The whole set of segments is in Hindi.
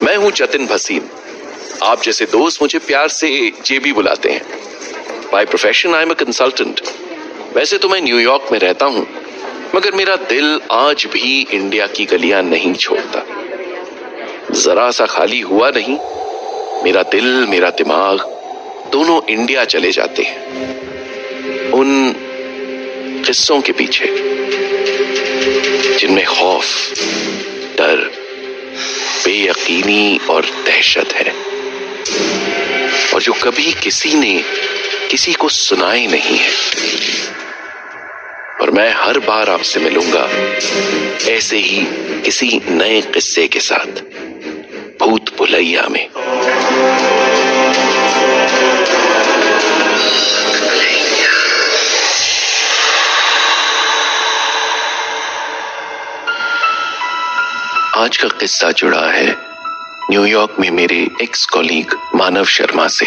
मैं हूं जतिन भसीन। आप जैसे दोस्त मुझे प्यार से जेबी बुलाते हैं। By profession I am a consultant. वैसे तो मैं न्यूयॉर्क में रहता हूं, मगर मेरा दिल आज भी इंडिया की गलियां नहीं छोड़ता। जरा सा खाली हुआ नहीं, मेरा दिल मेरा दिमाग दोनों इंडिया चले जाते हैं, उन किस्सों के पीछे जिनमें खौफ, डर, बेयकीनी और दहशत है, और जो कभी किसी ने किसी को सुनाए नहीं है। और मैं हर बार आपसे मिलूंगा ऐसे ही किसी नए किस्से के साथ, भूत भुलैया में। आज का किस्सा जुड़ा है न्यूयॉर्क में मेरे एक्स कॉलीग मानव शर्मा से।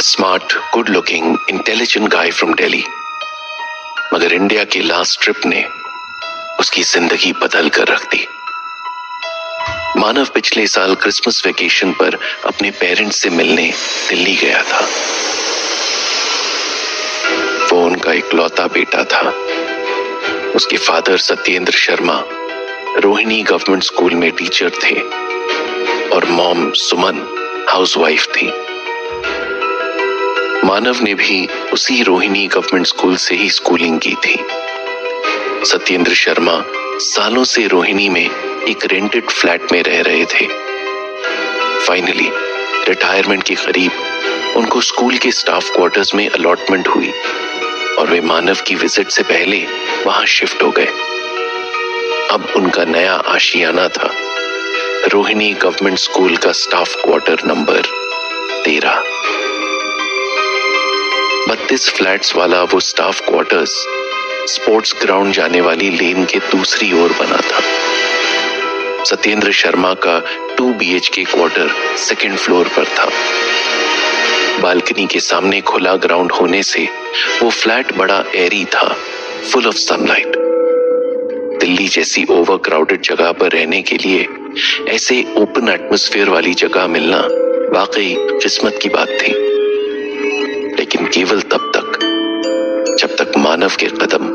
Smart, good looking, intelligent guy from Delhi. मगर इंडिया की लास्ट ट्रिप ने उसकी जिंदगी बदल कर रख दी। मानव पिछले साल क्रिसमस वेकेशन पर अपने पेरेंट्स से मिलने दिल्ली गया था। वो उनका इकलौता बेटा था। उसके father Satyendra Sharma Rohini government school में टीचर थे और मॉम सुमन हाउसवाइफ थी। मानव ने भी उसी रोहिणी गवर्नमेंट स्कूल से ही स्कूलिंग की थी। सत्येंद्र शर्मा सालों से रोहिणी में एक रेंटेड फ्लैट में रह रहे थे। फाइनली रिटायरमेंट के करीब उनको स्कूल के स्टाफ क्वार्टर्स में अलॉटमेंट हुई और वे मानव की विजिट से पहले वहां शिफ्ट हो गए। अब उनका नया आशियाना था रोहिणी गवर्नमेंट स्कूल का स्टाफ क्वार्टर नंबर 13। 32 फ्लैट्स वाला वो स्टाफ क्वार्टर्स स्पोर्ट्स ग्राउंड जाने वाली लेन के दूसरी ओर बना था। सत्येंद्र शर्मा का 2 BHK क्वार्टर सेकंड फ्लोर पर था। बालकनी के सामने खुला ग्राउंड होने से वो फ्लैट बड़ा एरी था, फुल ऑफ सनलाइट। दिल्ली जैसी ओवर क्राउडेड जगह पर रहने के लिए ऐसे ओपन एटमॉस्फेयर वाली जगह मिलना वाकई किस्मत की बात थी। लेकिन केवल तब तक जब तक मानव के कदम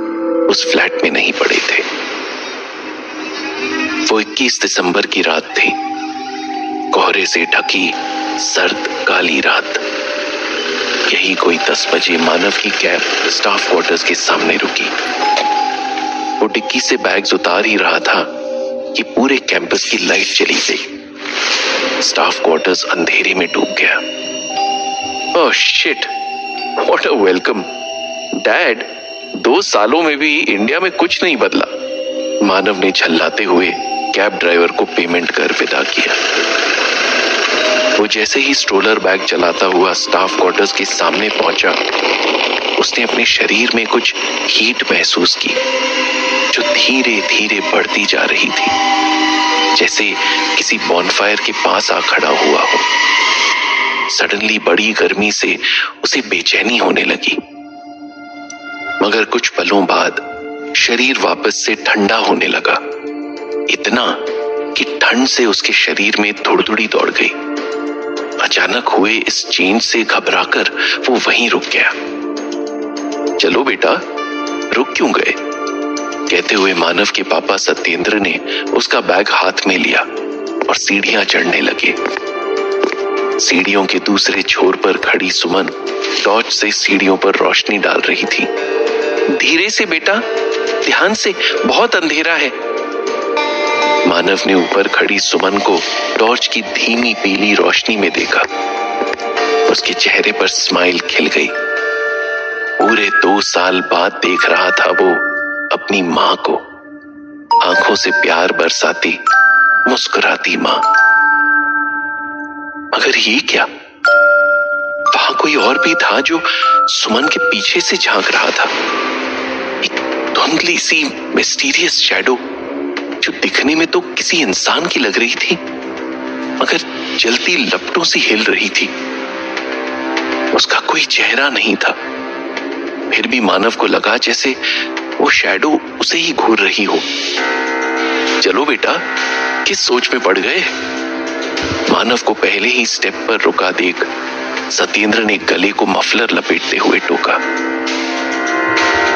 उस फ्लैट में नहीं पड़े थे। वो 21 दिसंबर की रात थी। कोहरे से ढकी सर्द काली रात। यही कोई 10 बजे मानव की कैब स्टाफ क्वार्टर्स के सामने रुकी। वो डिक्की से बैग्स उतार ही रहा था कि पूरे कैंपस की लाइट चली गई। स्टाफ क्वार्टर्स अंधेरे में डूब गया। Oh shit, what a welcome. Dad, 2 सालों में भी इंडिया में कुछ नहीं बदला। मानव ने झल्लाते हुए कैब ड्राइवर को पेमेंट कर विदा किया। वो जैसे ही स्ट्रोलर बैग चलाता हुआ स्टाफ क्वार्टर्स के सामने पहुंचा, उसने अपने शरीर में कुछ हीट महसूस की जो धीरे धीरे बढ़ती जा रही थी, जैसे किसी बॉनफायर के पास आ खड़ा हुआ हो। सडनली बड़ी गर्मी से उसे बेचैनी होने लगी, मगर कुछ पलों बाद शरीर वापस से ठंडा होने लगा। इतना कि ठंड से उसके शरीर में धुड़धुड़ी दौड़ गई। अचानक हुए इस चेंज से घबराकर वो वहीं रुक गया। चलो बेटा, रुक क्यों गए? कहते हुए मानव के पापा सत्येंद्र ने उसका बैग हाथ में लिया और सीढ़ियां चढ़ने लगे। सीढ़ियों के दूसरे छोर पर खड़ी सुमन टॉर्च से सीढ़ियों पर रोशनी डाल रही थी। धीरे से बेटा, ध्यान से, बहुत अंधेरा है। मानव ने ऊपर खड़ी सुमन को टॉर्च की धीमी पीली रोशनी में देखा। उसके चेहरे पर स्माइल खिल गई। पूरे 2 साल बाद देख रहा था वो अपनी मां को, आंखों से प्यार बरसाती मुस्कुराती मां। मगर ये क्या? वहां कोई और भी था जो सुमन के पीछे से झांक रहा था। एक धुंधली सी मिस्टीरियस शैडो जो दिखने में तो किसी इंसान की लग रही थी, मगर जलती लपटों से हिल रही थी। उसका कोई चेहरा नहीं था, फिर भी मानव को लगा जैसे वो शैडो उसे ही घूर रही हो। चलो बेटा, किस सोच में पड़ गए? मानव को पहले ही स्टेप पर रुका देख सत्येंद्र ने गले को मफलर लपेटते हुए टोका,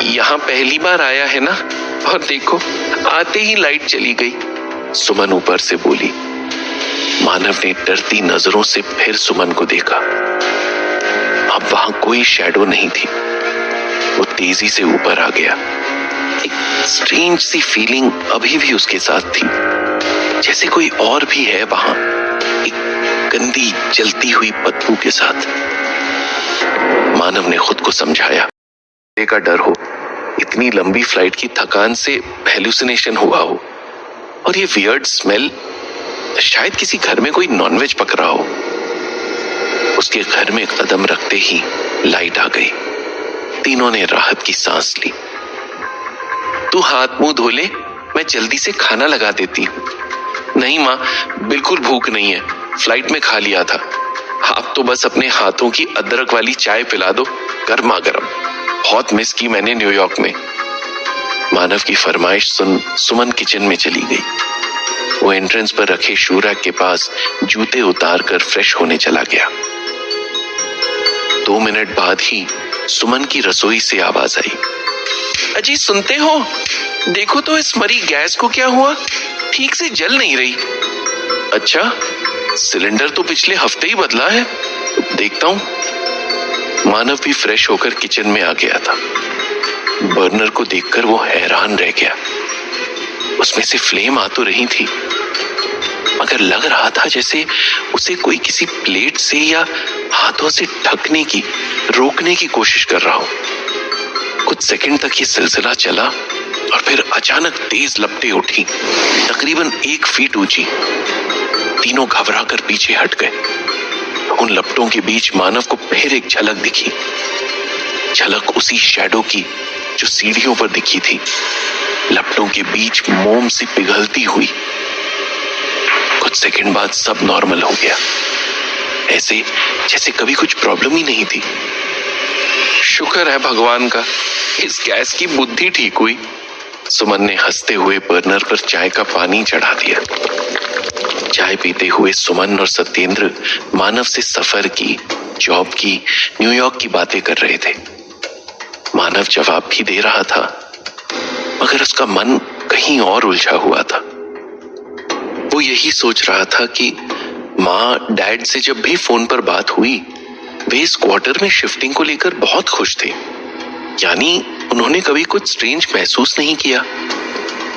यहाँ पहली बार आया है ना, और देखो आते ही लाइट चली गई, सुमन ऊपर से बोली। मानव ने डरती नजरों से फिर सुमन को देखा। अब वहां कोई शैडो नहीं थी। वो तेजी से ऊपर आ गया। एक स्ट्रेंज सी फीलिंग अभी भी उसके साथ थी, जैसे कोई और भी है वहां, एक गंदी जलती हुई बदबू के साथ। मानव ने खुद को समझाया, का डर हो, इतनी लंबी फ्लाइट की थकान से हेलुसिनेशन हुआ हो, और ये वियर्ड स्मेल शायद किसी घर में कोई नॉनवेज पक रहा हो। उसके घर में कदम रखते ही लाइट आ गई। तीनों ने राहत की सांस ली। तू हाथ मुंह धो ले, मैं जल्दी से खाना लगा देती हूँ। नहीं माँ, बिल्कुल भूख नहीं है, फ्लाइट में खा लिया था। आप तो बस अपने हाथों की अदरक वाली चाय पिला दो, गर्मा गर्म, बहुत मिस की मैंने न्यूयॉर्क में। मानव की फरमाइश सुन सुमन किचन में चली गई। वो एंट्रेंस पर रखे शू रैक के पास जूते उतार कर फ्रेश होने चला गया। 2 मिनट बाद ही सुमन की रसोई से आवाज आई, अजी सुनते हो, देखो तो इस मरी गैस को क्या हुआ, ठीक से जल नहीं रही। अच्छा, सिलेंडर तो पिछले हफ्ते ही बदला है, देखता हूं। मानव भी फ्रेश होकर किचन में आ गया था। बर्नर को देखकर वो हैरान रह गया। उसमें से फ्लेम आ तो रही थी, मगर लग रहा था जैसे उसे कोई किसी प्लेट से या हाथों से ढकने की, रोकने की कोशिश कर रहा हो। कुछ सेकंड तक ये सिलसिला चला और फिर अचानक तेज लपटें उठी, तकरीबन 1 फीट ऊंची। तीनों घबरा कर पीछे हट गए। उन लपटों के बीच मानव को फिर एक झलक दिखी, झलक उसी शैडो की जो सीढ़ियों पर दिखी थी, लपटों के बीच मोम से पिघलती हुई। कुछ सेकंड बाद सब नॉर्मल हो गया, ऐसे जैसे कभी कुछ प्रॉब्लम ही नहीं थी। शुक्र है भगवान का, इस गैस की बुद्धि ठीक हुई। सुमन ने हंसते हुए बर्नर पर चाय का पानी चढ़ा दिया। चाय पीते हुए सुमन और सत्येंद्र मानव से सफर की, जॉब की, न्यूयॉर्क की बातें कर रहे थे। मानव जवाब भी दे रहा था, मगर उसका मन कहीं और उलझा हुआ था। वो यही सोच रहा था कि माँ डैड से जब भी फोन पर बात हुई, वे इस क्वार्टर में शिफ्टिंग को लेकर बहुत खुश थे, यानी उन्होंने कभी कुछ स्ट्रेंज महसूस नहीं किया।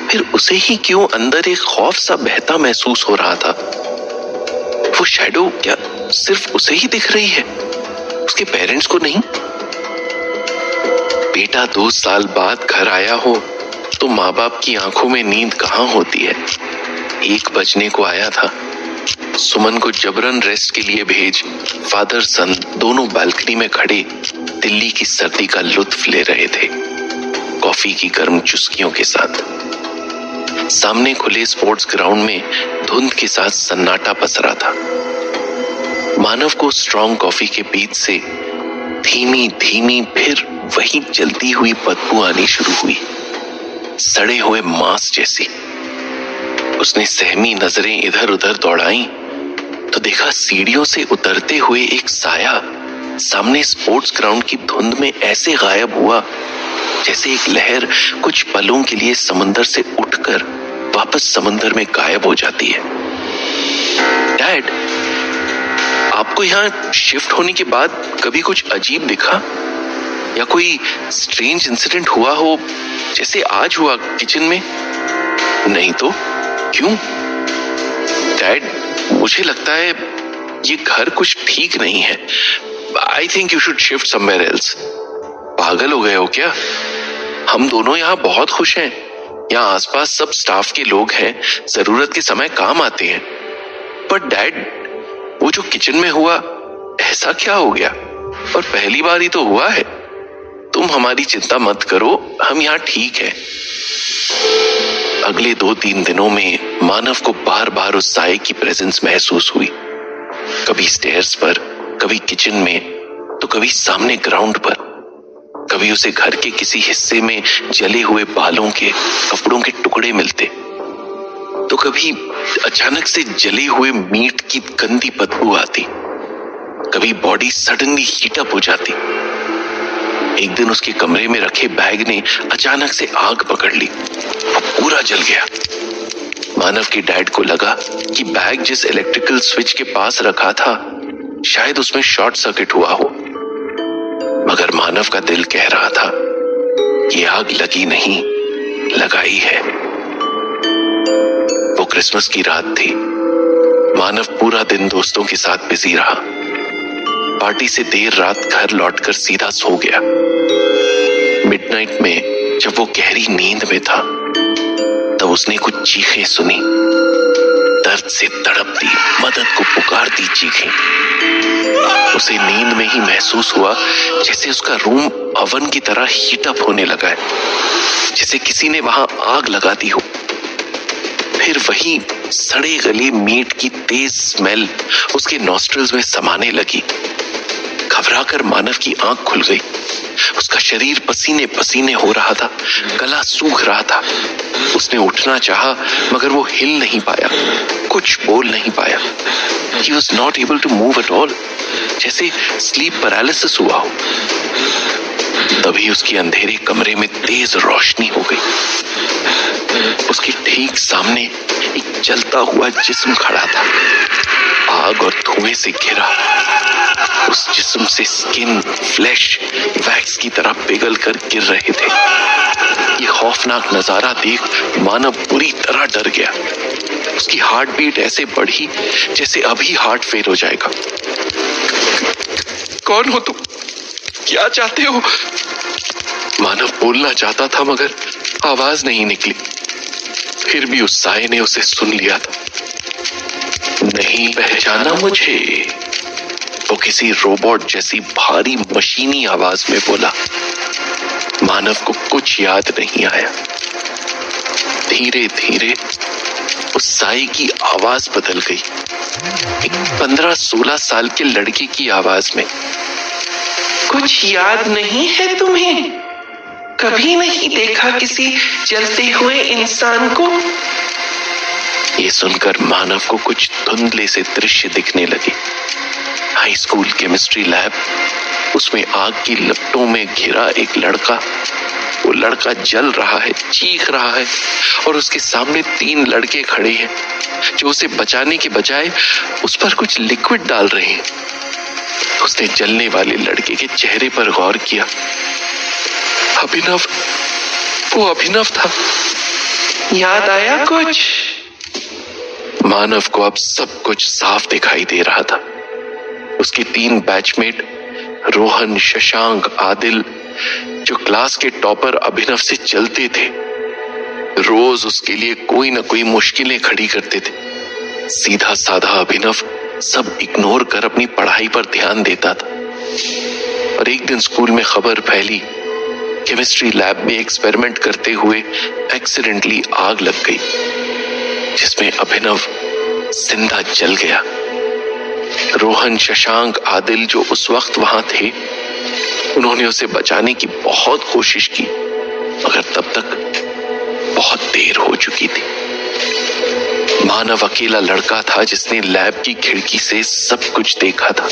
फिर उसे ही क्यों अंदर एक खौफ सा बहता महसूस हो रहा था। वो शैडो क्या सिर्फ उसे ही दिख रही है, उसके पेरेंट्स को नहीं? बेटा 2 साल बाद घर आया हो तो माँ बाप की आंखों में नींद कहाँ होती है। 1 बजने को आया था। सुमन को जबरन रेस्ट के लिए भेज फादर सन दोनों बालकनी में खड़े दिल्ली की सर्दी का लुत्फ ले रहे थे, कॉफी की गर्म चुस्कियों के साथ। सामने खुले स्पोर्ट्स ग्राउंड में धुंध के साथ सन्नाटा पसरा था। मानव को स्ट्रॉन्ग कॉफी के बीच से धीमी धीमी फिर वही जलती हुई बदबू आनी शुरू हुई, सड़े हुए मांस जैसी। उसने सहमी नजरें इधर उधर दौड़ाई तो देखा सीढ़ियों से उतरते हुए एक साया सामने स्पोर्ट्स ग्राउंड की धुंध में ऐसे गायब हुआ जैसे एक लहर कुछ पलों के लिए समंदर से उठकर वापस समंदर में गायब हो जाती है। डैड, आपको यहाँ शिफ्ट होने के बाद कभी कुछ अजीब दिखा या कोई स्ट्रेंज इंसिडेंट हुआ हो जैसे आज हुआ किचन में? नहीं तो क्यों? डैड, मुझे लगता है ये घर कुछ ठीक नहीं है। I think you should shift somewhere else. पागल हो गए हो क्या? हम दोनों यहाँ बहुत खुश हैं। यहाँ आसपास सब स्टाफ के लोग हैं, जरूरत के समय काम आते हैं। पर डैड, वो जो किचन में हुआ, ऐसा क्या हो गया? और पहली बार ही तो हुआ है। तुम हमारी चिंता मत करो, हम यहाँ ठीक है। अगले 2-3 दिनों में मानव को बार बार उस साये की प्रेजेंस महसूस हुई, कभी स्टेयर्स पर, कभी किचन में, तो कभी सामने ग्राउंड पर। कभी उसे घर के किसी हिस्से में जले हुए बालों के, कपड़ों के टुकड़े मिलते, तो कभी अचानक से जले हुए मीट की गंदी बदबू आती, कभी बॉडी सडनली हीट अप हो जाती। एक दिन उसके कमरे में रखे बैग ने अचानक से आग पकड़ ली, वो पूरा जल गया। मानव के डैड को लगा कि बैग जिस इलेक्ट्रिकल स्विच के पास रखा था शायद उसमें शॉर्ट सर्किट हुआ हो, मगर मानव का दिल कह रहा था ये आग लगी नहीं, लगाई है। वो क्रिसमस की रात थी। मानव पूरा दिन दोस्तों के साथ बिजी रहा। पार्टी से देर रात घर लौटकर सीधा सो गया। मिडनाइट में जब वो गहरी नींद में था तब उसने कुछ चीखें सुनी, दर्द से तड़पती, मदद को पुकारती चीखें। उसे नींद में ही महसूस हुआ जैसे उसका रूम ओवन की तरह हीट अप होने लगा है, जैसे किसी ने वहां आग लगा दी हो। फिर वही सड़े गले मीट की तेज स्मेल उसके नॉस्ट्रिल्स में समाने लगी। घबराकर मानव की आंख खुल गई। उसका शरीर पसीने पसीने हो रहा था, गला सूख रहा था। उसने उठना चाहा मगर वो हिल नहीं पाया, कुछ बोल नहीं पाया। He was not able to move at all, जैसे स्लीप पैरालिसिस हुआ हो। तभी उसके अंधेरे कमरे में तेज रोशनी हो गई। उसके ठीक सामने एक जलता हुआ जिस्म खड़ा था, आग और धुएं से घिरा। उस जिस्म से स्किन, फ्लैश वैक्स की तरह पिघल कर गिर रहे थे। ये खौफनाक नजारा देख मानव बुरी तरह डर गया। उसकी हार्ट बीट ऐसे बढ़ी जैसे अभी हार्ट फेल हो जाएगा। कौन हो तुम? क्या चाहते हो? मानव बोलना चाहता था मगर आवाज नहीं निकली। फिर भी उस साये ने उसे सुन लिया था। नहीं पहचाना मुझे? वो किसी रोबोट जैसी भारी मशीनी आवाज में बोला। मानव को कुछ याद नहीं आया। धीरे धीरे उस साई की आवाज बदल गई, एक 15-16 साल के लड़के की आवाज में। कुछ याद नहीं है तुम्हें? कभी नहीं देखा किसी जलते हुए इंसान को? ये सुनकर मानव को कुछ धुंधले से दृश्य दिखने लगे। हाई स्कूल केमिस्ट्री लैब, उसमें आग की लपटों में घिरा एक लड़का। वो लड़का जल रहा है, चीख रहा है और उसके सामने 3 लड़के खड़े हैं जो उसे बचाने के बजाय उस पर कुछ लिक्विड डाल रहे हैं। उसने जलने वाले लड़के के चेहरे पर गौर किया। अभिनव, वो अभिनव था। याद आया कुछ? मानव को अब सब कुछ साफ दिखाई दे रहा था। उसके 3 बैचमेट रोहन, शशांक, आदिल, जो क्लास के टॉपर अभिनव से चलते थे, रोज उसके लिए कोई ना कोई मुश्किलें खड़ी करते थे। सीधा साधा अभिनव सब इग्नोर कर अपनी पढ़ाई पर ध्यान देता था। और एक दिन स्कूल में खबर फैली, केमिस्ट्री लैब में एक्सपेरिमेंट करते हुए एक्सीडेंटली आग लग गई, जिसमें अभिनव जिंदा जल गया। रोहन, शशांक, आदिल जो उस वक्त वहां थे, उन्होंने उसे बचाने की बहुत कोशिश की, मगर तब तक बहुत देर हो चुकी थी। मानव अकेला लड़का था जिसने लैब की खिड़की से सब कुछ देखा था।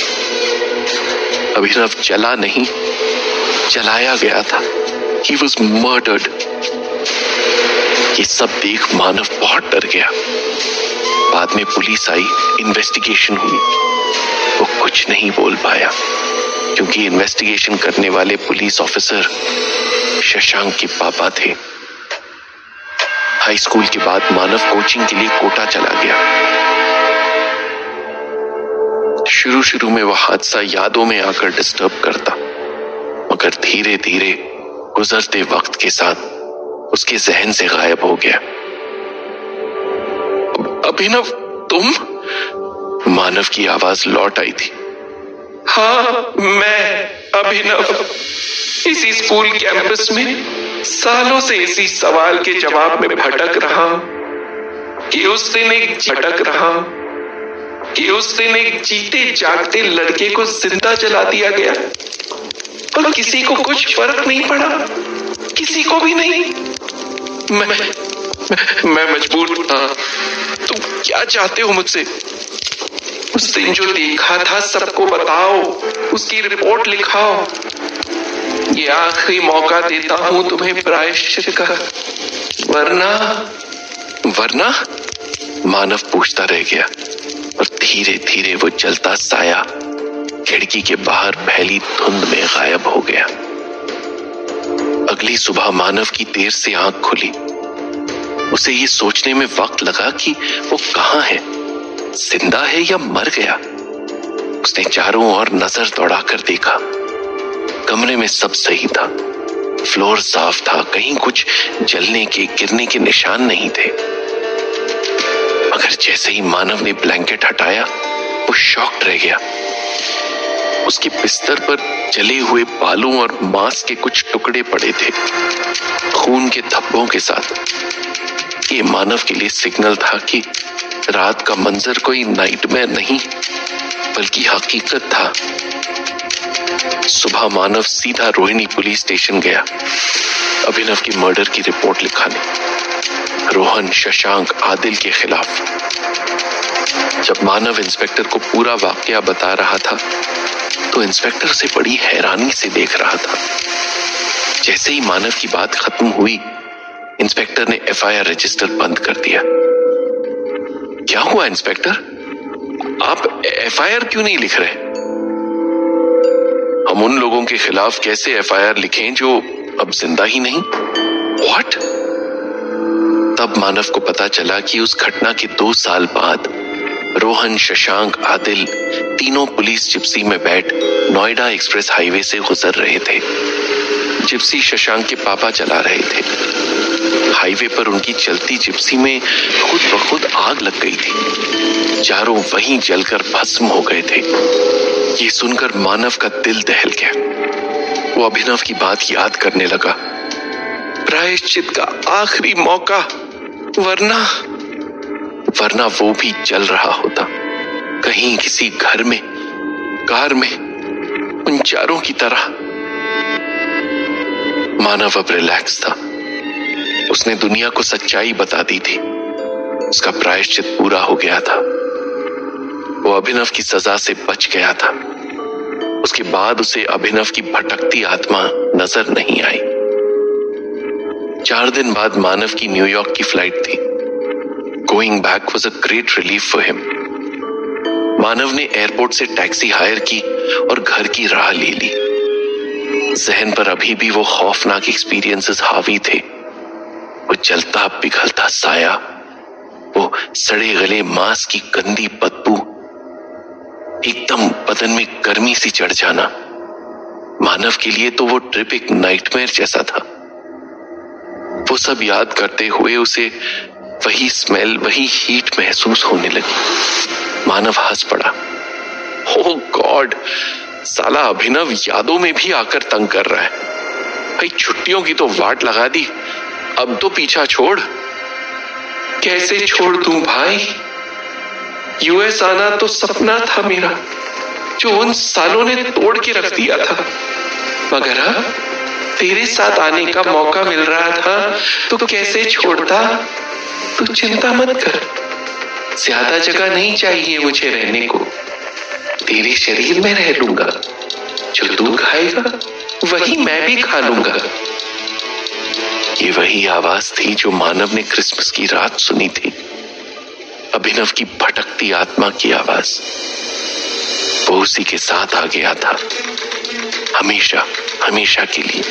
अभिनव जला नहीं, जलाया गया था। He was murdered. ये सब देख मानव बहुत डर गया। बाद में पुलिस आई, इन्वेस्टिगेशन हुई। वो कुछ नहीं बोल पाया क्योंकि इन्वेस्टिगेशन करने वाले पुलिस ऑफिसर शशांक के पापा थे। हाई स्कूल के बाद मानव कोचिंग के लिए कोटा चला गया। शुरू शुरू में वह हादसा यादों में आकर डिस्टर्ब करता, मगर धीरे धीरे गुजरते वक्त के साथ उसके जहन से गायब हो गया। अभिनव, तुम? मानव की आवाज लौट आई थी। हाँ, मैं अभिनव। इसी स्कूल कैंपस में सालों से इसी सवाल के जवाब में भटक रहा हूं कि उस दिन एक जीते जागते लड़के को जिंदा जला दिया गया और किसी को कुछ फर्क नहीं पड़ा, किसी को भी नहीं। मैं मजबूर था तुम क्या चाहते हो मुझसे? उस दिन जो देखा था सबको बताओ, उसकी रिपोर्ट लिखाओ। ये आखिरी मौका देता हूं तुम्हें प्रायश्चित का, वरना मानव पूछता रह गया और धीरे धीरे वो जलता साया खिड़की के बाहर फैली धुंध में गायब हो गया। अगली सुबह मानव की देर से आंख खुली। उसे ये सोचने में वक्त लगा कि वो कहां है, जिंदा है या मर गया। उसने चारों ओर नजर दौड़ाकर देखा। कमरे में सब सही था, फ्लोर साफ था, कहीं कुछ जलने के गिरने के निशान नहीं थे। मगर जैसे ही मानव ने ब्लैंकेट हटाया वो शॉक्ड रह गया। उसके बिस्तर पर जले हुए बालों और मांस के कुछ टुकड़े पड़े थे, खून के धब्बों के साथ। ये मानव के लिए सिग्नल था कि रात का मंजर कोई नाइटमेयर नहीं बल्कि हकीकत था। सुबह मानव सीधा रोहिणी पुलिस स्टेशन गया अभिनव की मर्डर की रिपोर्ट लिखाने, रोहन, शशांक, आदिल के खिलाफ। जब मानव इंस्पेक्टर को पूरा वाकया बता रहा था तो इंस्पेक्टर उसे बड़ी हैरानी से देख रहा था। जैसे ही मानव की बात खत्म हुई, इंस्पेक्टर ने एफआईआर रजिस्टर बंद कर दिया। क्या हुआ इंस्पेक्टर? आप एफआईआर क्यों नहीं लिख रहे? हम उन लोगों के खिलाफ कैसे एफआईआर लिखें जो अब जिंदा ही नहीं? व्हाट? तब मानव को पता चला कि उस घटना के 2 साल बाद रोहन, शशांक, आदिल तीनों पुलिस जिप्सी में बैठ नोएडा एक्सप्रेस हाईवे से गुजर रहे थे। जिप्सी शशांक के पापा चला रहे थे। हाईवे पर उनकी चलती जिप्सी में खुद ब खुद आग लग गई थी। चारों वहीं जलकर भस्म हो गए थे। ये सुनकर मानव का दिल दहल गया। वो अभिनव की बात याद करने लगा। प्रायश्चित का आखिरी मौका, वरना वो भी जल रहा होता, कहीं किसी घर में, कार में, उन चारों की तरह। मानव अब रिलैक्स था। उसने दुनिया को सच्चाई बता दी थी। उसका प्रायश्चित पूरा हो गया था। वो अभिनव की सजा से बच गया था। उसके बाद उसे अभिनव की भटकती आत्मा नजर नहीं आई। 4 दिन बाद मानव की न्यूयॉर्क की फ्लाइट थी। Going back was a great relief for him. Manav ने एयरपोर्ट से टैक्सी हायर की और घर की राह ले ली। जहन पर अभी भी वो खौफनाक एक्सपीरियंसेस हावी थे। वो जलता पिघलता साया, वो सड़े गले मांस की गंदी बदबू, एकदम बदन में गर्मी सी चढ़ जाना। मानव के लिए तो वो ट्रिप एक नाइटमेयर जैसा था। वो सब याद करते हुए उसे वही स्मेल, वही हीट महसूस होने लगी। मानव हंस पड़ा। ओह गॉड, साला अभिनव यादों में भी आकर तंग कर रहा है। भाई छुट्टियों की तो वाट लगा दी, अब तो पीछा छोड़। कैसे छोड़ दूं भाई? यूएस आना तो सपना था मेरा, जो उन सालों ने तोड़ के रख दिया था। मगर अब तेरे साथ आने का मौका मिल रहा था तो कैसे छोड़ता? तू चिंता मत कर, ज्यादा जगह नहीं चाहिए मुझे रहने को। तेरे शरीर में रह लूंगा। जो तू खाएगा वही मैं भी खा लूंगा। ये वही आवाज थी जो मानव ने क्रिसमस की रात सुनी थी। अभिनव की भटकती आत्मा की आवाज। वो उसी के साथ आ गया था, हमेशा, हमेशा के लिए।